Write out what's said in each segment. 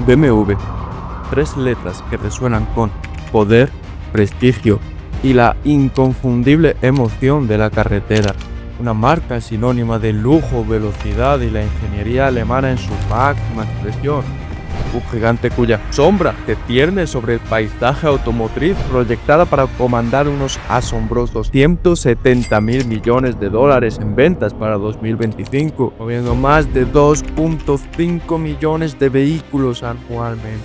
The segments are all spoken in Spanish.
BMW. Tres letras que resuenan con poder, prestigio y la inconfundible emoción de la carretera. Una marca sinónima de lujo, velocidad y la ingeniería alemana en su máxima expresión. Un gigante cuya sombra se cierne sobre el paisaje automotriz, proyectada para comandar unos asombrosos 170.000 millones de dólares en ventas para 2025, moviendo más de 2.5 millones de vehículos anualmente.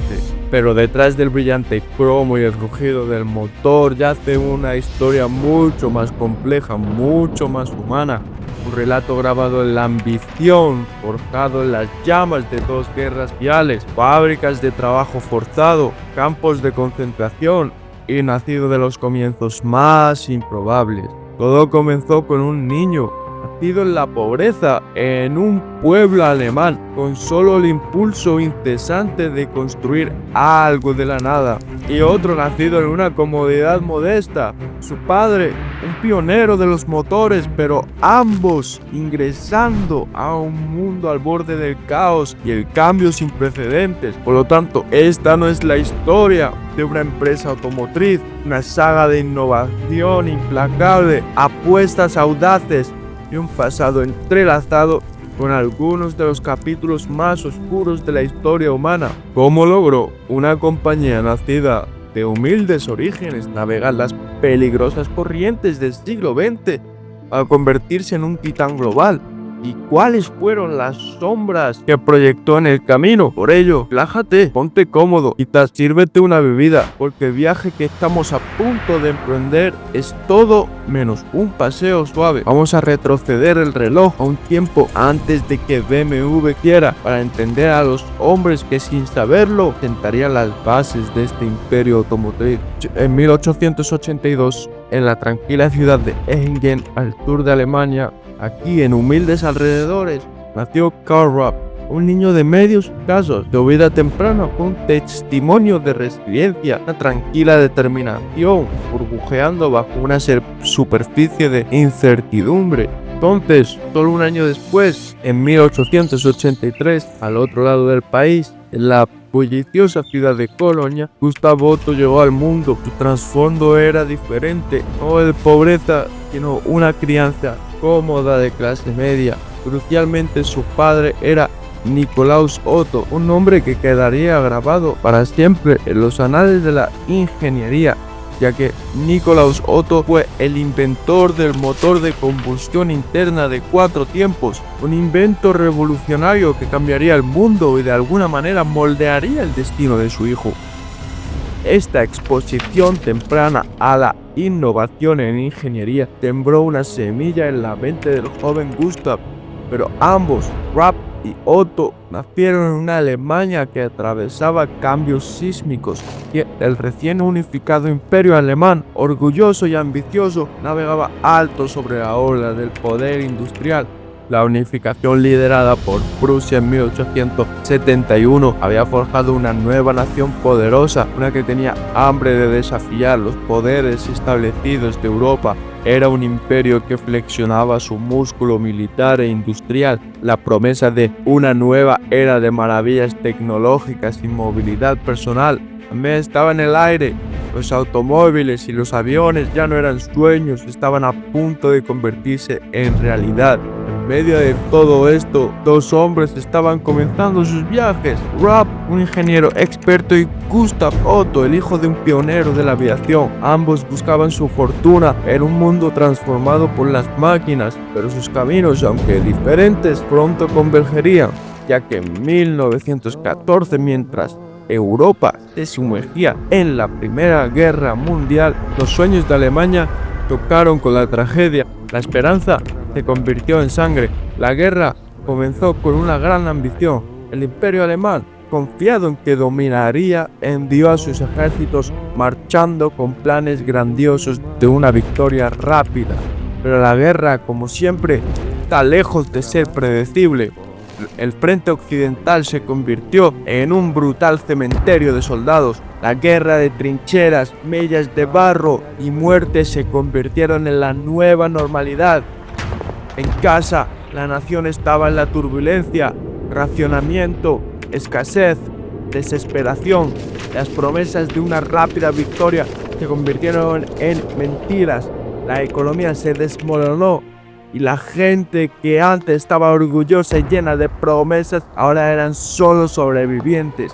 Pero detrás del brillante cromo y el rugido del motor yace una historia mucho más compleja, mucho más humana. Un relato grabado en la ambición, forjado en las llamas de dos guerras viales, fábricas de trabajo forzado, campos de concentración y nacido de los comienzos más improbables. Todo comenzó con un niño, nacido en la pobreza, en un pueblo alemán, con solo el impulso incesante de construir algo de la nada, y otro nacido en una comodidad modesta, su padre, un pionero de los motores, pero ambos ingresando a un mundo al borde del caos y el cambio sin precedentes. Por lo tanto, esta no es la historia de una empresa automotriz, una saga de innovación implacable, apuestas audaces y un pasado entrelazado con algunos de los capítulos más oscuros de la historia humana. ¿Cómo logró una compañía nacida de humildes orígenes navegar las peligrosas corrientes del siglo XX para convertirse en un titán global? ¿Y cuáles fueron las sombras que proyectó en el camino? Por ello, relájate, ponte cómodo, quizás sírvete una bebida, porque el viaje que estamos a punto de emprender es todo menos un paseo suave. Vamos a retroceder el reloj a un tiempo antes de que BMW quiera, para entender a los hombres que sin saberlo sentarían las bases de este imperio automotriz. En 1882, en la tranquila ciudad de Ehingen, al sur de Alemania, aquí en humildes alrededores, nació Karl Rapp, un niño de medios escasos, de vida temprana, un testimonio de resiliencia, una tranquila determinación, burbujeando bajo una superficie de incertidumbre. Entonces, solo un año después, en 1883, al otro lado del país, en la bulliciosa ciudad de Colonia, Gustav Otto llegó al mundo. Su trasfondo era diferente, no de pobreza, sino una crianza cómoda de clase media. Crucialmente, su padre era Nikolaus Otto, un nombre que quedaría grabado para siempre en los anales de la ingeniería, ya que Nikolaus Otto fue el inventor del motor de combustión interna de 4 tiempos, un invento revolucionario que cambiaría el mundo y de alguna manera moldearía el destino de su hijo. Esta exposición temprana a la innovación en ingeniería sembró una semilla en la mente del joven Gustav, pero ambos, Rapp y Otto, nacieron en una Alemania que atravesaba cambios sísmicos, y el recién unificado imperio alemán, orgulloso y ambicioso, navegaba alto sobre la ola del poder industrial. La unificación liderada por Prusia en 1871 había forjado una nueva nación poderosa, una que tenía hambre de desafiar los poderes establecidos de Europa. Era un imperio que flexionaba su músculo militar e industrial, la promesa de una nueva era de maravillas tecnológicas y movilidad personal. También estaba en el aire. Los automóviles y los aviones ya no eran sueños, estaban a punto de convertirse en realidad. En medio de todo esto, dos hombres estaban comenzando sus viajes: Rapp, un ingeniero experto, y Gustav Otto, el hijo de un pionero de la aviación. Ambos buscaban su fortuna en un mundo transformado por las máquinas, pero sus caminos, aunque diferentes, pronto convergerían, ya que en 1914, mientras Europa se sumergía en la Primera Guerra Mundial, los sueños de Alemania chocaron con la tragedia. La esperanza se convirtió en sangre. La guerra comenzó con una gran ambición. El imperio alemán, confiado en que dominaría, envió a sus ejércitos marchando con planes grandiosos de una victoria rápida. Pero la guerra, como siempre, está lejos de ser predecible. El frente occidental se convirtió en un brutal cementerio de soldados. La guerra de trincheras, mellas de barro y muerte se convirtieron en la nueva normalidad. En casa, la nación estaba en la turbulencia, racionamiento, escasez, desesperación. Las promesas de una rápida victoria se convirtieron en mentiras. La economía se desmoronó y la gente que antes estaba orgullosa y llena de promesas ahora eran solo sobrevivientes.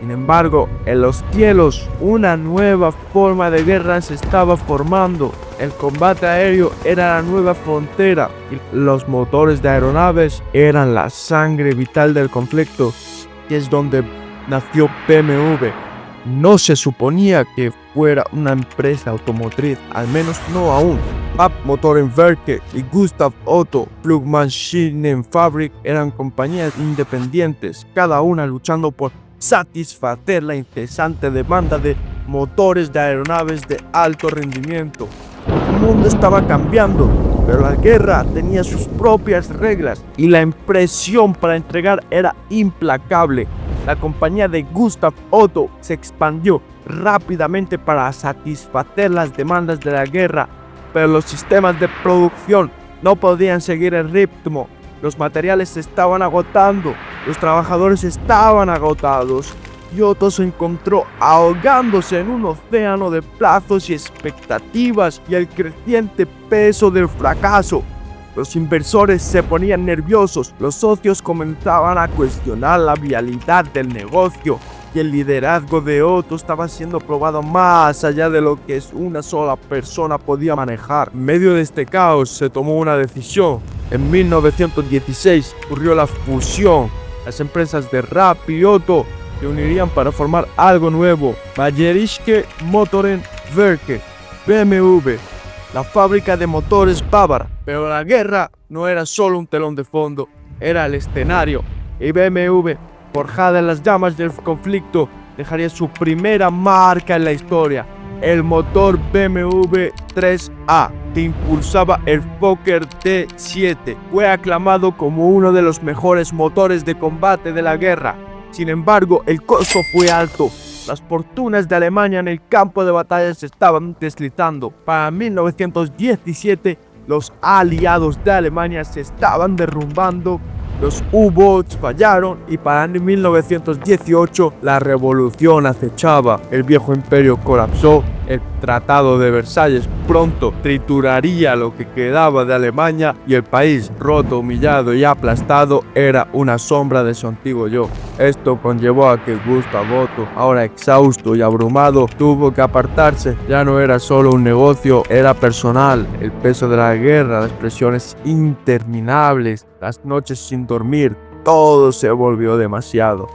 Sin embargo, en los cielos, una nueva forma de guerra se estaba formando. El combate aéreo era la nueva frontera y los motores de aeronaves eran la sangre vital del conflicto. Y es donde nació BMW. No se suponía que fuera una empresa automotriz, al menos no aún. Rapp Motorenwerke y Gustav Otto Flugmaschinenfabrik eran compañías independientes, cada una luchando por satisfacer la incesante demanda de motores de aeronaves de alto rendimiento. El mundo estaba cambiando, pero la guerra tenía sus propias reglas y la presión para entregar era implacable. La compañía de Gustav Otto se expandió rápidamente para satisfacer las demandas de la guerra, pero los sistemas de producción no podían seguir el ritmo. Los materiales se estaban agotando, los trabajadores estaban agotados y Otto se encontró ahogándose en un océano de plazos y expectativas y el creciente peso del fracaso. Los inversores se ponían nerviosos, los socios comenzaban a cuestionar la viabilidad del negocio y el liderazgo de Otto estaba siendo probado más allá de lo que una sola persona podía manejar. En medio de este caos se tomó una decisión. En 1916 ocurrió la fusión. Las empresas de Rapp y Otto se unirían para formar algo nuevo, Bayerische Motorenwerke, BMW, la fábrica de motores bávara. Pero la guerra no era solo un telón de fondo, era el escenario, y BMW, forjada en las llamas del conflicto, dejaría su primera marca en la historia, el motor BMW 3A, que impulsaba el Fokker T7. Fue aclamado como uno de los mejores motores de combate de la guerra. Sin embargo, el costo fue alto. Las fortunas de Alemania en el campo de batalla se estaban deslizando. Para 1917, los aliados de Alemania se estaban derrumbando, los U-Boats fallaron y para 1918 la revolución acechaba. El viejo imperio colapsó, el Tratado de Versalles pronto trituraría lo que quedaba de Alemania y el país, roto, humillado y aplastado, era una sombra de su antiguo yo. Esto conllevó a que Gustav Otto, ahora exhausto y abrumado, tuvo que apartarse. Ya no era solo un negocio, era personal. El peso de la guerra, las presiones interminables, las noches sin dormir, todo se volvió demasiado.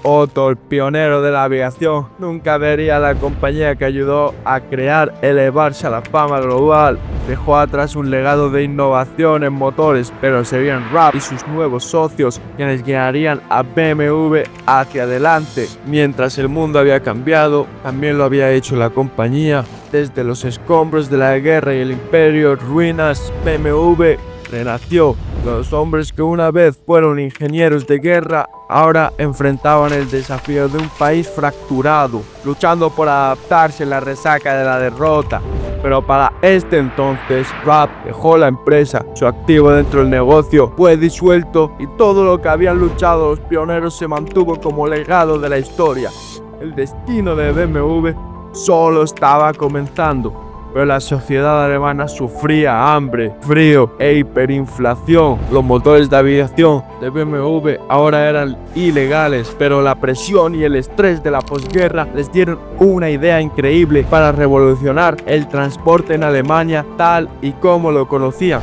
Otto, el pionero de la aviación, nunca vería a la compañía que ayudó a crear elevarse a la fama global. Dejó atrás un legado de innovación en motores, pero serían Rapp y sus nuevos socios quienes guiarían a BMW hacia adelante. Mientras el mundo había cambiado, también lo había hecho la compañía. Desde los escombros de la guerra y el imperio ruinas, BMW renació. Los hombres que una vez fueron ingenieros de guerra ahora enfrentaban el desafío de un país fracturado, luchando por adaptarse a la resaca de la derrota. Pero para este entonces, Rapp dejó la empresa, su activo dentro del negocio fue disuelto y todo lo que habían luchado los pioneros se mantuvo como legado de la historia. El destino de BMW solo estaba comenzando. Pero la sociedad alemana sufría hambre, frío e hiperinflación. Los motores de aviación de BMW ahora eran ilegales, pero la presión y el estrés de la posguerra les dieron una idea increíble para revolucionar el transporte en Alemania tal y como lo conocían.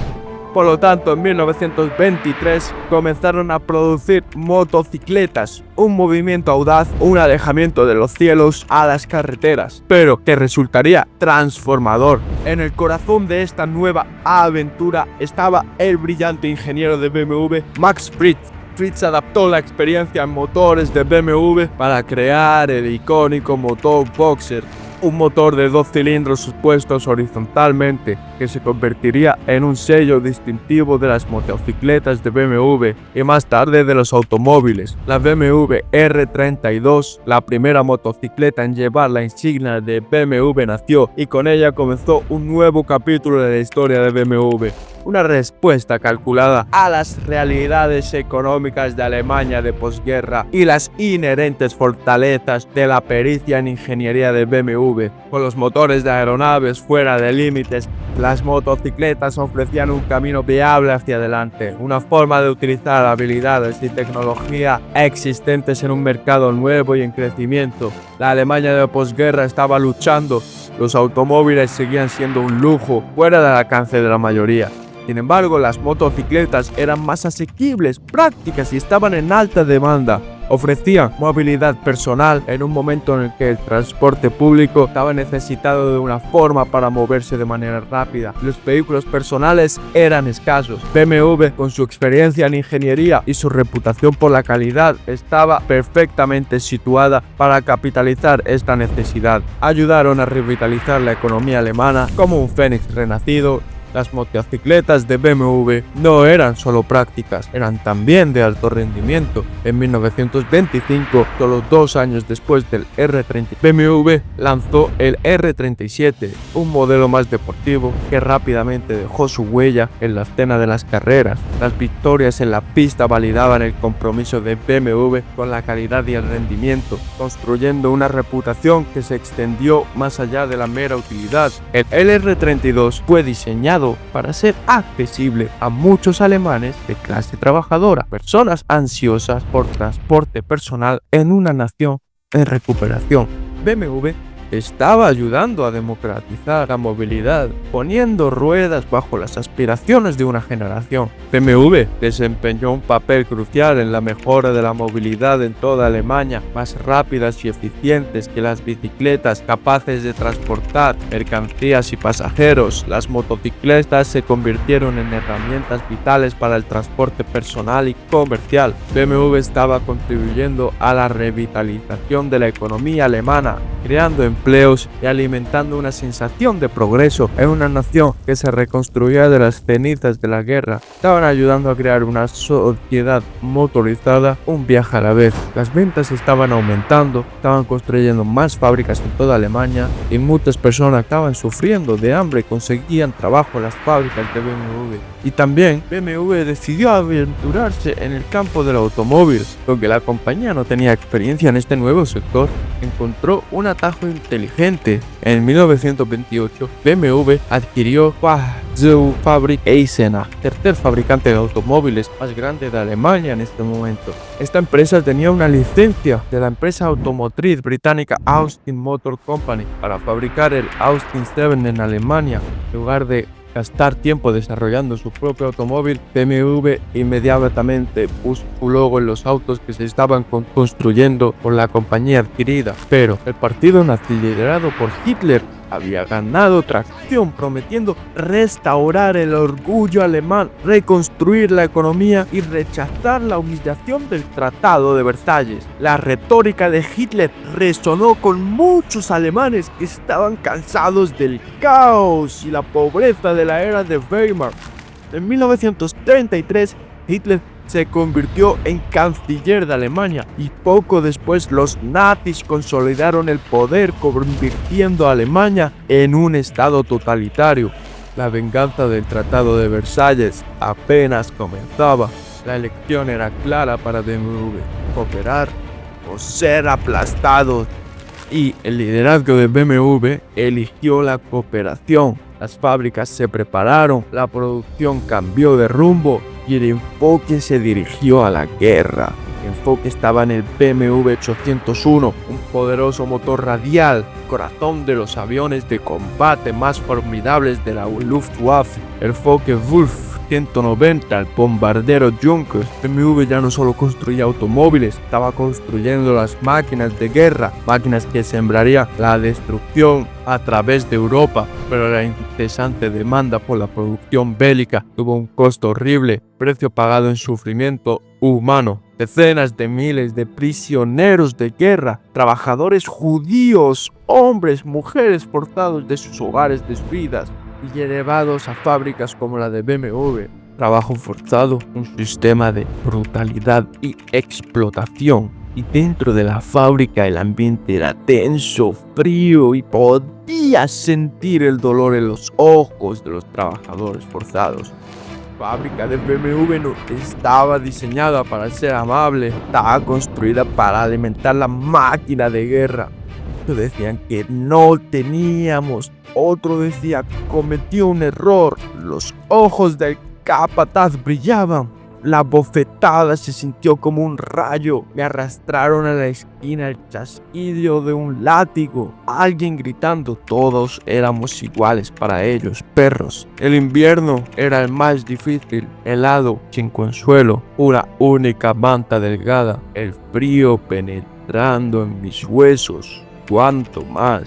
Por lo tanto, en 1923 comenzaron a producir motocicletas, un movimiento audaz, un alejamiento de los cielos a las carreteras, pero que resultaría transformador. En el corazón de esta nueva aventura estaba el brillante ingeniero de BMW, Max Frisch. Frisch adaptó la experiencia en motores de BMW para crear el icónico motor Boxer, un motor de 2 cilindros expuestos horizontalmente que se convertiría en un sello distintivo de las motocicletas de BMW y más tarde de los automóviles. La BMW R32, la primera motocicleta en llevar la insignia de BMW, nació y con ella comenzó un nuevo capítulo de la historia de BMW. una respuesta calculada a las realidades económicas de Alemania de posguerra y las inherentes fortalezas de la pericia en ingeniería de BMW. Con los motores de aeronaves fuera de límites, las motocicletas ofrecían un camino viable hacia adelante, una forma de utilizar habilidades y tecnología existentes en un mercado nuevo y en crecimiento. La Alemania de posguerra estaba luchando. Los automóviles seguían siendo un lujo fuera del alcance de la mayoría. Sin embargo, las motocicletas eran más asequibles, prácticas y estaban en alta demanda. Ofrecían movilidad personal en un momento en el que el transporte público estaba necesitado de una forma para moverse de manera rápida. Los vehículos personales eran escasos. BMW, con su experiencia en ingeniería y su reputación por la calidad, estaba perfectamente situada para capitalizar esta necesidad. Ayudaron a revitalizar la economía alemana como un fénix renacido. Las motocicletas de BMW no eran solo prácticas, eran también de alto rendimiento. En 1925, solo 2 años después del R30, BMW lanzó el R37, un modelo más deportivo que rápidamente dejó su huella en la escena de las carreras. Las victorias en la pista validaban el compromiso de BMW con la calidad y el rendimiento, construyendo una reputación que se extendió más allá de la mera utilidad. El R32 fue diseñado para ser accesible a muchos alemanes de clase trabajadora, personas ansiosas por transporte personal en una nación en recuperación. BMW estaba ayudando a democratizar la movilidad, poniendo ruedas bajo las aspiraciones de una generación. BMW desempeñó un papel crucial en la mejora de la movilidad en toda Alemania, más rápidas y eficientes que las bicicletas, capaces de transportar mercancías y pasajeros. Las motocicletas se convirtieron en herramientas vitales para el transporte personal y comercial. BMW estaba contribuyendo a la revitalización de la economía alemana, creando empleos y alimentando una sensación de progreso en una nación que se reconstruía de las cenizas de la guerra. Estaban ayudando a crear una sociedad motorizada, un viaje a la vez. Las ventas estaban aumentando, estaban construyendo más fábricas en toda Alemania y muchas personas estaban sufriendo de hambre y conseguían trabajo en las fábricas de BMW. Y también BMW decidió aventurarse en el campo del automóvil. Aunque la compañía no tenía experiencia en este nuevo sector, encontró un atajo inteligente. En 1928, BMW adquirió Fahrzeugfabrik Eisenach, tercer fabricante de automóviles más grande de Alemania en este momento. Esta empresa tenía una licencia de la empresa automotriz británica Austin Motor Company para fabricar el Austin 7 en Alemania. En lugar de gastar tiempo desarrollando su propio automóvil, BMW inmediatamente puso su logo en los autos que se estaban construyendo por la compañía adquirida. Pero el partido nazi liderado por Hitler había ganado tracción, prometiendo restaurar el orgullo alemán, reconstruir la economía y rechazar la humillación del Tratado de Versalles. La retórica de Hitler resonó con muchos alemanes que estaban cansados del caos y la pobreza de la era de Weimar. En 1933, Hitler se convirtió en canciller de Alemania y poco después los nazis consolidaron el poder, convirtiendo a Alemania en un estado totalitario. La venganza del Tratado de Versalles apenas comenzaba. La elección era clara para BMW: cooperar o ser aplastados. Y el liderazgo de BMW eligió la cooperación. Las fábricas se prepararon, la producción cambió de rumbo y el enfoque se dirigió a la guerra. El enfoque estaba en el BMW 801, un poderoso motor radial, corazón de los aviones de combate más formidables de la Luftwaffe. El Focke-Wulf 190, el bombardero Junkers. BMW ya no solo construía automóviles, estaba construyendo las máquinas de guerra, máquinas que sembrarían la destrucción a través de Europa. Pero la incesante demanda por la producción bélica tuvo un costo horrible, precio pagado en sufrimiento humano. Decenas de miles de prisioneros de guerra, trabajadores judíos, hombres, mujeres forzados de sus hogares, de sus vidas, y llevados a fábricas como la de BMW. Trabajo forzado, un sistema de brutalidad y explotación. Y dentro de la fábrica el ambiente era tenso, frío y podías sentir el dolor en los ojos de los trabajadores forzados. La fábrica de BMW no estaba diseñada para ser amable, estaba construida para alimentar la máquina de guerra. Muchos decían que no teníamos, otro decía que cometió un error. Los ojos del capataz brillaban. La bofetada se sintió como un rayo. Me arrastraron a la esquina el chasquido de un látigo. Alguien gritando. Todos éramos iguales para ellos, perros. El invierno era el más difícil, helado, sin consuelo. Una única manta delgada. El frío penetrando en mis huesos. ¿Cuánto más?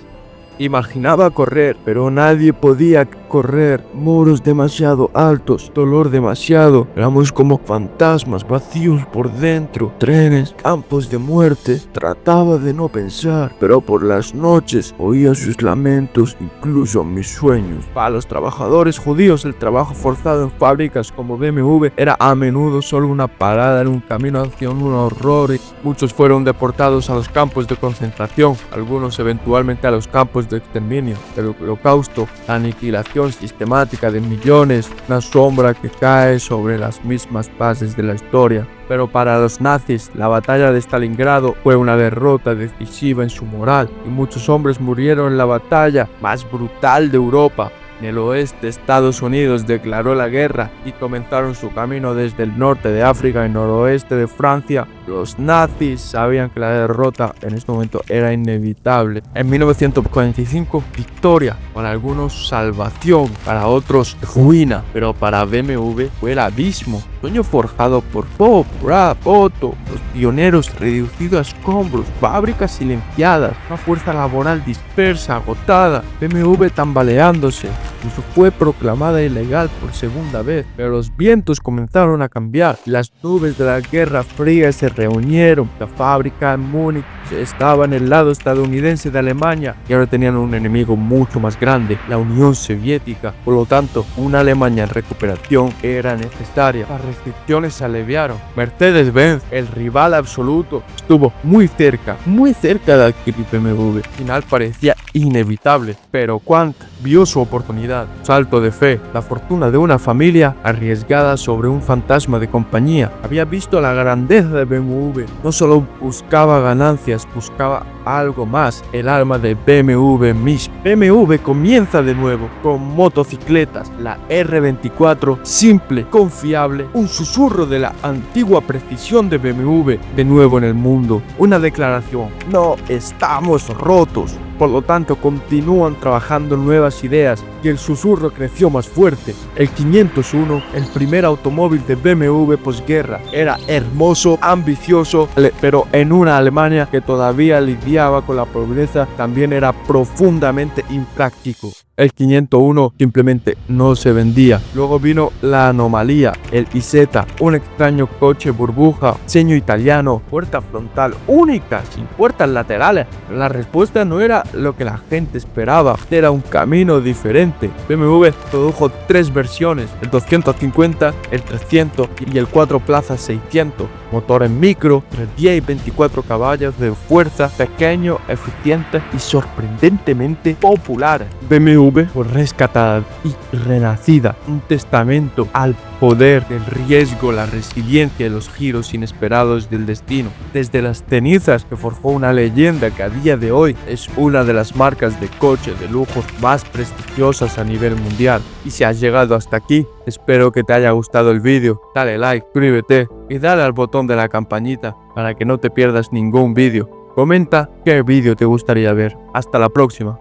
Imaginaba correr, pero nadie podía correr. Muros demasiado altos, dolor demasiado. Éramos como fantasmas vacíos por dentro. Trenes, campos de muerte. Trataba de no pensar, pero por las noches oía sus lamentos, incluso mis sueños. Para los trabajadores judíos, el trabajo forzado en fábricas como BMW era a menudo solo una parada en un camino hacia un horror. Muchos fueron deportados a los campos de concentración, algunos eventualmente a los campos de exterminio. El holocausto, la aniquilación sistemática de millones, una sombra que cae sobre las mismas bases de la historia. Pero para los nazis, la batalla de Stalingrado fue una derrota decisiva en su moral, y muchos hombres murieron en la batalla más brutal de Europa. En el oeste, Estados Unidos declaró la guerra y comenzaron su camino desde el norte de África y noroeste de Francia. Los nazis sabían que la derrota en este momento era inevitable. En 1945, victoria, para algunos salvación, para otros ruina, pero para BMW fue el abismo. Sueño forjado por Bob, Brad, Otto, los pioneros reducidos a escombros, fábricas silenciadas, una fuerza laboral dispersa, agotada, BMW tambaleándose. Incluso fue proclamada ilegal por segunda vez, pero los vientos comenzaron a cambiar. Las nubes de la Guerra Fría se reunieron. La fábrica en Múnich estaba en el lado estadounidense de Alemania y ahora tenían un enemigo mucho más grande, la Unión Soviética. Por lo tanto, una Alemania en recuperación era necesaria. Las restricciones se aliviaron. Mercedes-Benz, el rival absoluto, estuvo muy cerca de adquirir BMW. Al final parecía inevitable, pero Quandt vio su oportunidad. Salto de fe, la fortuna de una familia arriesgada sobre un fantasma de compañía. Había visto la grandeza de BMW. No solo buscaba ganancias, buscaba algo más, el alma de BMW mismo. BMW comienza de nuevo con motocicletas, la R24, simple, confiable, un susurro de la antigua precisión de BMW de nuevo en el mundo. Una declaración: no estamos rotos. Por lo tanto, continúan trabajando nuevas ideas y el susurro creció más fuerte. El 501, el primer automóvil de BMW posguerra, era hermoso, ambicioso, pero en una Alemania que todavía lidiaba con la pobreza, también era profundamente impráctico. El 501 simplemente no se vendía. Luego vino la anomalía, el Isetta, un extraño coche burbuja, diseño italiano, puerta frontal única, sin puertas laterales. La respuesta no era lo que la gente esperaba, era un camino diferente. BMW produjo 3 versiones, el 250, el 300 y el 4 plazas 600. Motor en micro, 310 y 24 caballos de fuerza, pequeño, eficiente y sorprendentemente popular. BMW fue rescatada y renacida, un testamento al poder del riesgo, la resiliencia y los giros inesperados del destino. Desde las cenizas que forjó una leyenda que a día de hoy es una de las marcas de coche de lujo más prestigiosas a nivel mundial. Y si has llegado hasta aquí, espero que te haya gustado el vídeo. Dale like, suscríbete y dale al botón de la campanita para que no te pierdas ningún vídeo. Comenta qué vídeo te gustaría ver. Hasta la próxima.